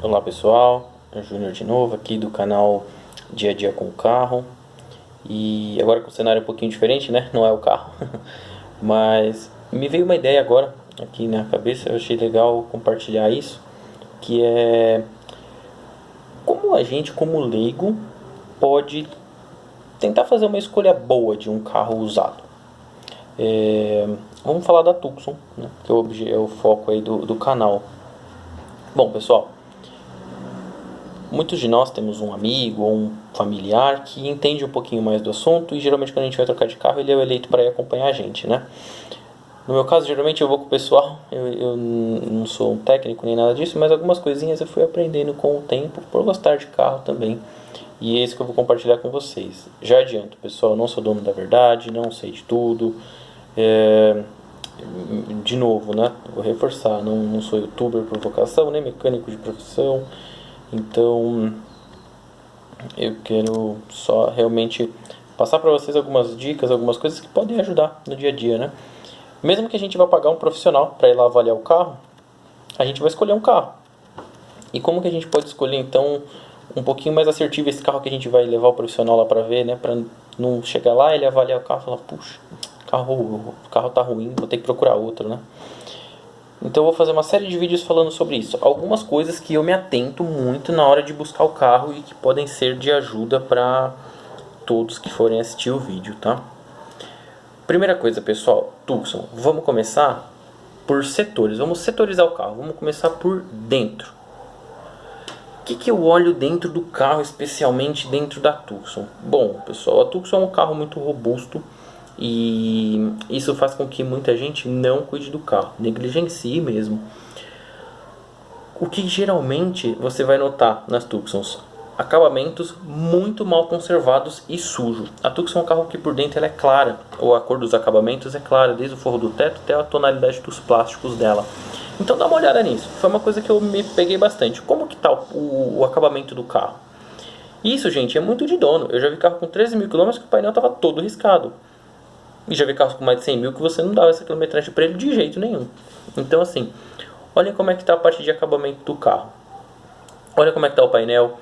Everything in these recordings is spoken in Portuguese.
Olá pessoal, é o Júnior de novo aqui do canal Dia a Dia com o Carro. E agora com o cenário um pouquinho diferente, né? Não é o carro. Mas me veio uma ideia agora aqui na cabeça, eu achei legal compartilhar isso, que é como a gente, como leigo, pode tentar fazer uma escolha boa de um carro usado. Vamos falar da Tucson, né? Que é o foco aí do canal. Bom pessoal, muitos de nós temos um amigo ou um familiar que entende um pouquinho mais do assunto e geralmente quando a gente vai trocar de carro ele é o eleito para ir acompanhar a gente, né? No meu caso, geralmente eu vou com o pessoal, eu não sou um técnico nem nada disso, mas algumas coisinhas eu fui aprendendo com o tempo por gostar de carro também. E é isso que eu vou compartilhar com vocês. Já adianto, pessoal, eu não sou dono da verdade, não sei de tudo. De novo, né? Vou reforçar, não sou youtuber por vocação, nem mecânico de profissão. Então, eu quero só realmente passar para vocês algumas dicas, algumas coisas que podem ajudar no dia a dia, né? Mesmo que a gente vá pagar um profissional para ir lá avaliar o carro, a gente vai escolher um carro. E como que a gente pode escolher então um pouquinho mais assertivo esse carro que a gente vai levar o profissional lá para ver, né? Para não chegar lá, ele avaliar o carro e falar, puxa, o carro tá ruim, vou ter que procurar outro, né? Então eu vou fazer uma série de vídeos falando sobre isso. Algumas coisas que eu me atento muito na hora de buscar o carro e que podem ser de ajuda para todos que forem assistir o vídeo, tá? Primeira coisa, pessoal, Tucson. Vamos começar por setores. Vamos setorizar o carro. Vamos começar por dentro. O que eu olho dentro do carro, especialmente dentro da Tucson? Bom, pessoal, a Tucson é um carro muito robusto. E isso faz com que muita gente não cuide do carro, negligencie mesmo. O que geralmente você vai notar nas Tucsons? Acabamentos muito mal conservados e sujo. A Tucson é um carro que por dentro ela é clara, ou a cor dos acabamentos é clara, desde o forro do teto até a tonalidade dos plásticos dela. Então dá uma olhada nisso, foi uma coisa que eu me peguei bastante. Como que tá o acabamento do carro? Isso, gente, é muito de dono. Eu já vi carro com 13 mil km que o painel estava todo riscado. E já vi carros com mais de 100 mil que você não dava essa quilometragem para ele de jeito nenhum. Então assim, olhem como é que está a parte de acabamento do carro. Olha como é que está o painel.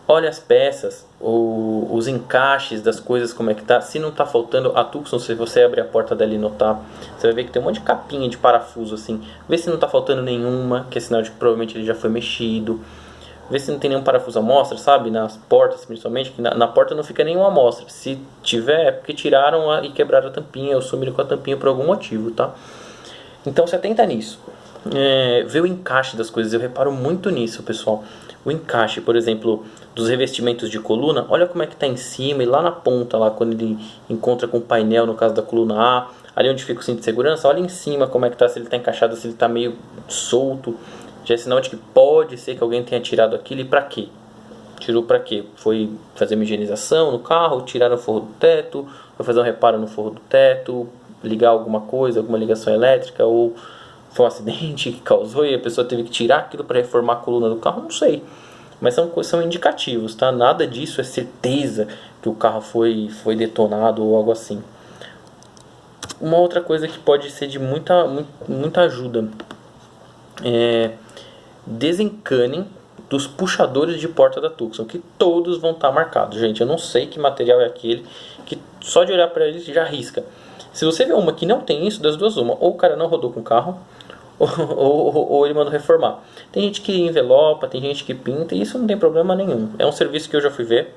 Olha as peças, os encaixes das coisas, como é que tá. Se não está faltando, a Tucson, se você abrir a porta dela e notar, você vai ver que tem um monte de capinha de parafuso assim. Vê se não está faltando nenhuma, que é sinal de que provavelmente ele já foi mexido. Vê se não tem nenhum parafuso à mostra, sabe? Nas portas, principalmente, que na porta não fica nenhuma amostra. Se tiver, é porque tiraram e quebraram a tampinha ou sumiram com a tampinha por algum motivo, tá? Então, você atenta nisso. Vê o encaixe das coisas. Eu reparo muito nisso, pessoal. O encaixe, por exemplo, dos revestimentos de coluna. Olha como é que tá em cima e lá na ponta, lá quando ele encontra com o painel, no caso da coluna A. Ali onde fica o cinto de segurança, olha em cima como é que tá, se ele tá encaixado, se ele tá meio solto. Já é sinal de que pode ser que alguém tenha tirado aquilo. E pra quê? Tirou pra quê? Foi fazer uma higienização no carro, tirar o forro do teto, foi fazer um reparo no forro do teto, ligar alguma coisa, alguma ligação elétrica, ou foi um acidente que causou e a pessoa teve que tirar aquilo para reformar a coluna do carro, não sei. Mas são indicativos, tá? Nada disso é certeza que o carro foi detonado ou algo assim. Uma outra coisa que pode ser de muita ajuda desencanem dos puxadores de porta da Tucson, que todos vão estar marcados. Gente, eu não sei que material é aquele que só de olhar para eles já risca. Se você vê uma que não tem isso, das duas uma, ou o cara não rodou com o carro, ou ele mandou reformar. Tem gente que envelopa, tem gente que pinta, e isso não tem problema nenhum. É um serviço que eu já fui ver.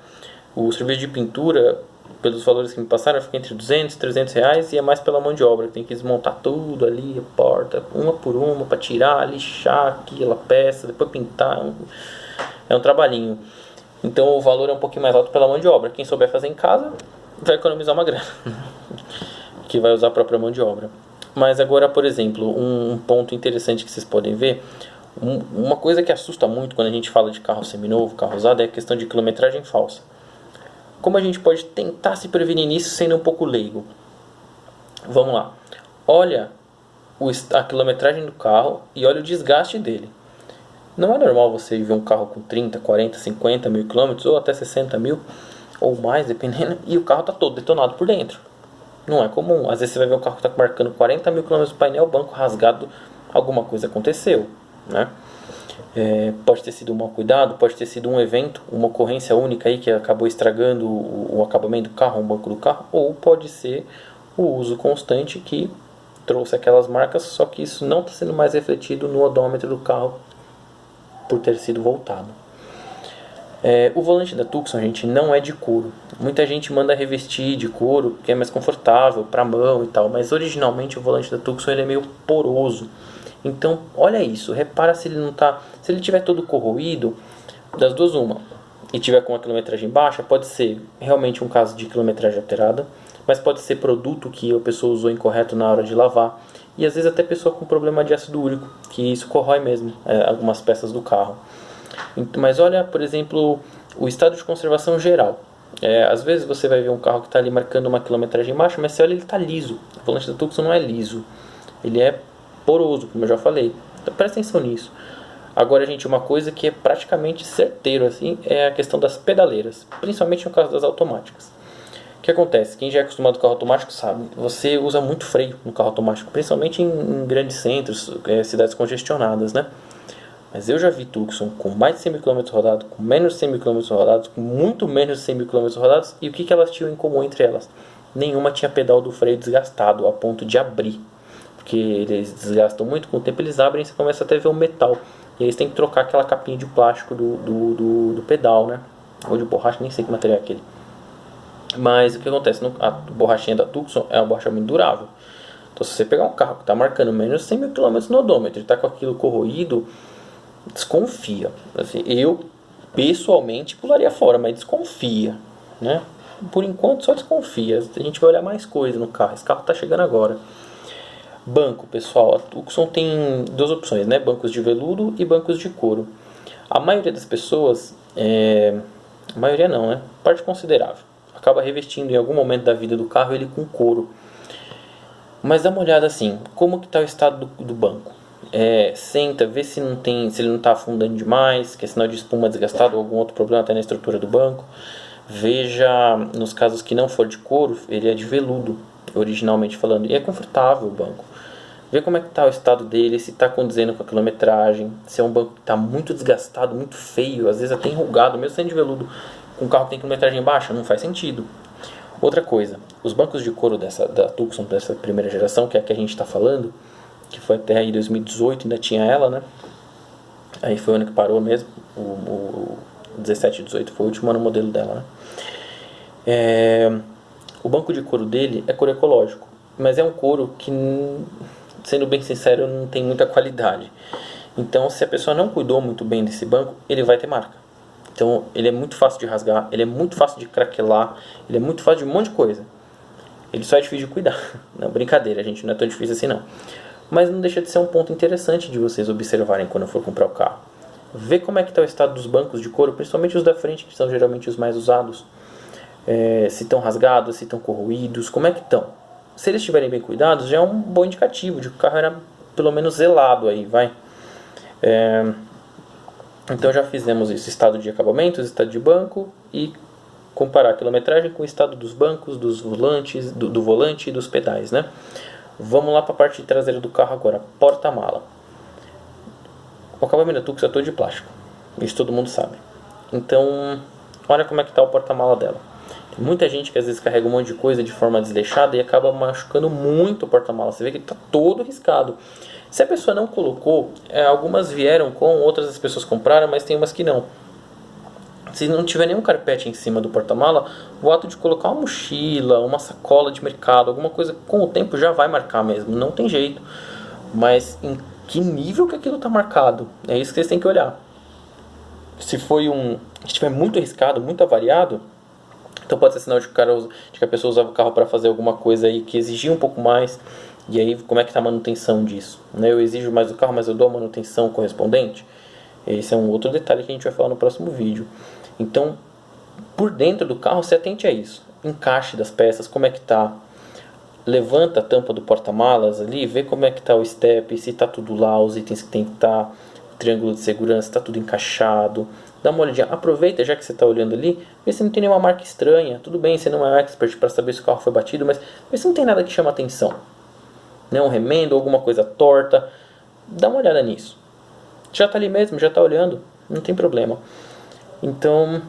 O serviço de pintura, pelos valores que me passaram, fica entre 200 e 300 reais, e é mais pela mão de obra. Tem que desmontar tudo ali, a porta, uma por uma, para tirar, lixar aquela peça, depois pintar. É um trabalhinho. Então o valor é um pouquinho mais alto pela mão de obra. Quem souber fazer em casa vai economizar uma grana, que vai usar a própria mão de obra. Mas agora, por exemplo, um ponto interessante que vocês podem ver, uma coisa que assusta muito quando a gente fala de carro seminovo, carro usado, é a questão de quilometragem falsa. Como a gente pode tentar se prevenir nisso sendo um pouco leigo? Vamos lá. Olha a quilometragem do carro e olha o desgaste dele. Não é normal você ver um carro com 30, 40, 50 mil quilômetros ou até 60 mil ou mais, dependendo, e o carro está todo detonado por dentro. Não é comum. Às vezes você vai ver um carro que está marcando 40 mil quilômetros no painel, banco rasgado, alguma coisa aconteceu, né? Pode ter sido um mau cuidado, pode ter sido um evento, uma ocorrência única aí que acabou estragando o acabamento do carro, o banco do carro, ou pode ser o uso constante que trouxe aquelas marcas, só que isso não está sendo mais refletido no odômetro do carro por ter sido voltado. O volante da Tucson, gente, não é de couro. Muita gente manda revestir de couro, porque é mais confortável para a mão e tal, mas originalmente o volante da Tucson ele é meio poroso. Então, olha isso, repara se ele não tá, se ele tiver todo corroído, das duas uma, e tiver com a quilometragem baixa, pode ser realmente um caso de quilometragem alterada, mas pode ser produto que a pessoa usou incorreto na hora de lavar, e às vezes até pessoa com problema de ácido úrico, que isso corrói mesmo algumas peças do carro. Mas olha, por exemplo, o estado de conservação geral. Às vezes você vai ver um carro que está ali marcando uma quilometragem baixa, mas você olha, ele está liso. O volante da Tucson não é liso, ele é poroso, como eu já falei. Então presta atenção nisso. Agora, gente, uma coisa que é praticamente certeiro assim, é a questão das pedaleiras, principalmente no caso das automáticas. O que acontece? Quem já é acostumado com carro automático sabe, você usa muito freio no carro automático, principalmente em grandes centros, cidades congestionadas, né? Mas eu já vi Tucson com mais de 100 mil km rodados, com menos de 100 mil km rodados, com muito menos de 100 mil km rodados, e o que elas tinham em comum entre elas? Nenhuma tinha pedal do freio desgastado a ponto de abrir, porque eles desgastam muito, com o tempo eles abrem e você começa até a ver o metal, e aí você tem que trocar aquela capinha de plástico do pedal, né? Ou de borracha, nem sei que material é aquele. Mas o que acontece? A borrachinha da Tucson é uma borracha muito durável. Então se você pegar um carro que está marcando menos de 100 mil km no odômetro e está com aquilo corroído, desconfia. Assim, eu pessoalmente pularia fora, mas desconfia, né? Por enquanto só desconfia. A gente vai olhar mais coisa no carro. Esse carro está chegando agora. Banco, pessoal, a Tucson tem duas opções, né? Bancos de veludo e bancos de couro. A maioria das pessoas, a maioria não, né? Parte considerável, acaba revestindo em algum momento da vida do carro ele com couro. Mas dá uma olhada assim, como que está o estado do banco. Senta, vê se ele não está afundando demais, que é sinal de espuma desgastado ou algum outro problema até na estrutura do banco. Veja, nos casos que não for de couro, ele é de veludo, originalmente falando, e é confortável o banco. Vê como é que está o estado dele, se está condizendo com a quilometragem, se é um banco que está muito desgastado, muito feio, às vezes até enrugado, mesmo sendo de veludo, com um carro que tem quilometragem baixa, não faz sentido. Outra coisa, os bancos de couro da Tucson, dessa primeira geração, que é a que a gente está falando, que foi até aí 2018, ainda tinha ela, né? Aí foi o ano que parou mesmo, o 17 e 18 foi o último ano modelo dela, né? O banco de couro dele é couro ecológico, mas é um couro que, sendo bem sincero, não tem muita qualidade. Então, se a pessoa não cuidou muito bem desse banco, ele vai ter marca. Então, ele é muito fácil de rasgar, ele é muito fácil de craquelar, ele é muito fácil de um monte de coisa. Ele só é difícil de cuidar. Não, brincadeira, gente, não é tão difícil assim não. Mas não deixa de ser um ponto interessante de vocês observarem quando for comprar o carro. Vê como é que está o estado dos bancos de couro, principalmente os da frente, que são geralmente os mais usados. Se estão rasgados, se estão corroídos, como é que estão. Se eles estiverem bem cuidados, já é um bom indicativo de que o carro era pelo menos zelado aí, vai. Então já fizemos isso, estado de acabamentos, estado de banco e comparar a quilometragem com o estado dos bancos, dos volantes, do volante e dos pedais, né? Vamos lá para a parte traseira do carro agora, porta-mala. O acabamento da Tucson é todo de plástico, isso todo mundo sabe. Então, olha como é que está o porta-mala dela. Tem muita gente que às vezes carrega um monte de coisa de forma desleixada e acaba machucando muito o porta-mala. Você vê que ele está todo riscado. Se a pessoa não colocou, algumas vieram com, outras as pessoas compraram, mas tem umas que não. Se não tiver nenhum carpete em cima do porta-mala, o ato de colocar uma mochila, uma sacola de mercado, alguma coisa, com o tempo já vai marcar mesmo, não tem jeito. Mas em que nível que aquilo está marcado? É isso que vocês têm que olhar. Se estiver muito arriscado, muito avariado, então pode ser sinal de que a pessoa usava o carro para fazer alguma coisa aí que exigia um pouco mais. E aí, como é que está a manutenção disso? Eu exijo mais do carro, mas eu dou a manutenção correspondente? Esse é um outro detalhe que a gente vai falar no próximo vídeo. Então, por dentro do carro, se atente a isso. Encaixe das peças, como é que está. Levanta a tampa do porta-malas ali, vê como é que está o step, se está tudo lá, os itens que tem que estar, o triângulo de segurança, está tudo encaixado. Dá uma olhadinha, aproveita já que você está olhando ali, vê se não tem nenhuma marca estranha. Tudo bem, você não é um expert para saber se o carro foi batido, mas vê se não tem nada que chama atenção. Um remendo, alguma coisa torta, dá uma olhada nisso. Já está ali mesmo, já está olhando, não tem problema. Então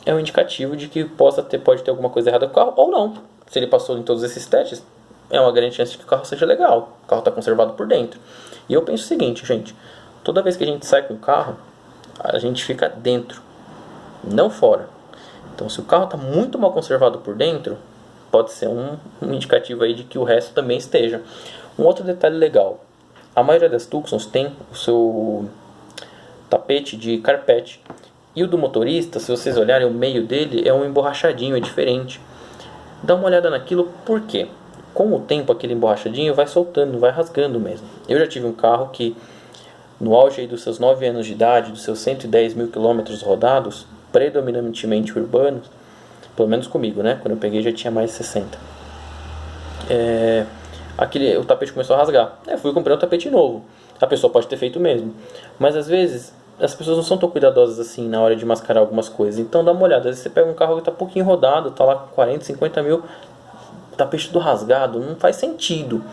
é um indicativo de que pode ter alguma coisa errada com o carro ou não. Se ele passou em todos esses testes, é uma grande chance de que o carro seja legal. O carro está conservado por dentro. E eu penso o seguinte, gente, toda vez que a gente sai com o carro, a gente fica dentro, não fora. Então se o carro está muito mal conservado por dentro, pode ser um indicativo aí de que o resto também esteja. Um outro detalhe legal, a maioria das Tucsons tem o seu tapete de carpete. E o do motorista, se vocês olharem, o meio dele é um emborrachadinho, é diferente. Dá uma olhada naquilo, por quê? Com o tempo aquele emborrachadinho vai soltando, vai rasgando mesmo. Eu já tive um carro que, no auge aí dos seus 9 anos de idade, dos seus 110 mil quilômetros rodados, predominantemente urbanos, pelo menos comigo, né? Quando eu peguei já tinha mais de 60. O tapete começou a rasgar. Eu fui comprar um tapete novo. A pessoa pode ter feito mesmo. Mas às vezes as pessoas não são tão cuidadosas assim na hora de mascarar algumas coisas. Então dá uma olhada. Às vezes você pega um carro que está pouquinho rodado, está lá com 40, 50 mil, tapete tudo rasgado. Não faz sentido.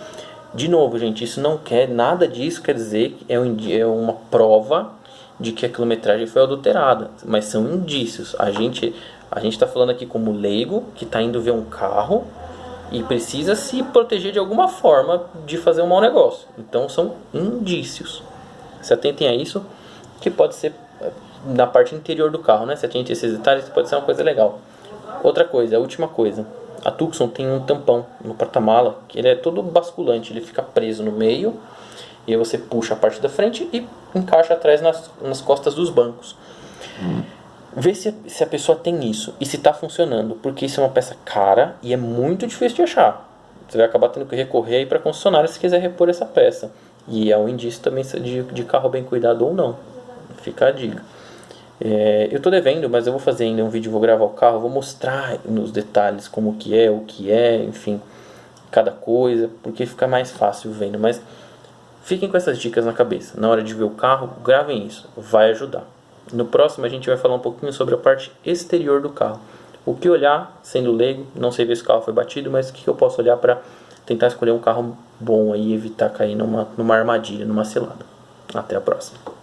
De novo, gente, isso não quer, nada disso quer dizer que é uma prova de que a quilometragem foi adulterada. Mas são indícios. A gente está falando aqui como leigo que está indo ver um carro e precisa se proteger de alguma forma de fazer um mau negócio. Então são indícios. Se atentem a isso, que pode ser na parte interior do carro, né? Se atentem a esses detalhes, pode ser uma coisa legal. Outra coisa, a última coisa. A Tucson tem um tampão no porta-mala, que ele é todo basculante, ele fica preso no meio, e aí você puxa a parte da frente e encaixa atrás nas costas dos bancos. Vê se a pessoa tem isso e se está funcionando, porque isso é uma peça cara e é muito difícil de achar. Você vai acabar tendo que recorrer aí para a concessionária se quiser repor essa peça. E é um indício também de carro bem cuidado ou não. Fica a dica. Eu estou devendo, mas eu vou fazer ainda um vídeo, vou gravar o carro, vou mostrar nos detalhes como que é, o que é, enfim, cada coisa, porque fica mais fácil vendo. Mas fiquem com essas dicas na cabeça. Na hora de ver o carro, gravem isso, vai ajudar. No próximo a gente vai falar um pouquinho sobre a parte exterior do carro. O que olhar, sendo leigo, não sei ver se o carro foi batido, mas o que eu posso olhar para tentar escolher um carro bom aí e evitar cair numa armadilha, numa cilada. Até a próxima.